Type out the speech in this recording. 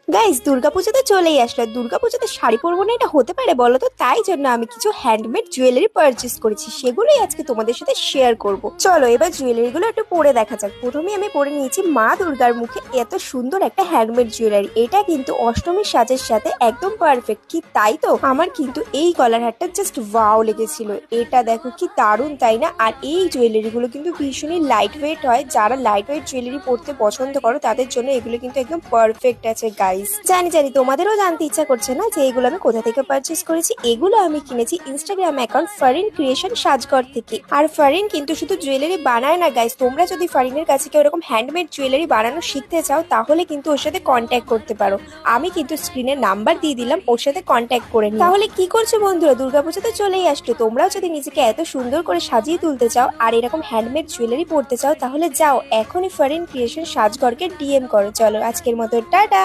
Guys, Durga Puja তো চলেই আসলো। দুর্গাপুজোতে শাড়ি পরবো না, এটা হতে পারে বলো তো? তাই জন্য আমি কিছু হ্যান্ডমেড জুয়েলারি পারচেস করেছি, সেগুলোই আজকে তোমাদের সাথে শেয়ার করব। চলো এবার জুয়েলারি গুলো একটু পরে দেখা যাক। প্রথমে আমি পরে নিয়েছি মা দুর্গার মুখে এত সুন্দর একটা হ্যান্ডমেড জুয়েলারি। এটা কিন্তু অষ্টমীর সাজের সাথে একদম পারফেক্ট, কি তাই তো? আমার কিন্তু এই গলার হারটা জাস্ট ওয়াও লেগেছিল। এটা দেখো কি দারুণ, তাই না? আর এই জুয়েলারি গুলো কিন্তু ভীষণই লাইট ওয়েট হয়। যারা লাইট ওয়েট জুয়েলারি পরতে পছন্দ করো তাদের জন্য এগুলো কিন্তু একদম পারফেক্ট আছে গাইস। জানি জানি তোমাদেরও জানতে ইচ্ছা করছে না যে এগুলো আমি কোথা থেকে পারচেস করেছি। এগুলো আমি কিনেছি ইনস্টাগ্রাম অ্যাকাউন্ট ফারিন ক্রিয়েশন সাজঘর থেকে। আর ফারিন কিন্তু শুধু জুয়েলারি বানায় না গাইস, তোমরা যদি ফারিনের কাছে কেউ এরকম হ্যান্ডমেড জুয়েলারি বানানো শিখতে চাও তাহলে কিন্তু ওর সাথে কন্ট্যাক্ট করতে পারো। আমি কিন্তু স্ক্রিনে নাম্বার দিয়ে দিলাম, ওর সাথে কন্ট্যাক্ট করে নিও। তাহলে কি করছো বন্ধুরা, দুর্গাপুজো তো চলেই আসলো। তোমরাও যদি নিজেকে এত সুন্দর করে সাজিয়ে তুলতে চাও আর এরকম হ্যান্ডমেড জুয়েলারি পরতে চাও তাহলে যাও এখনই ফারিন ক্রিয়েশন সাজঘরকে ডিএম করো। চলো আজকের মতো টাটা।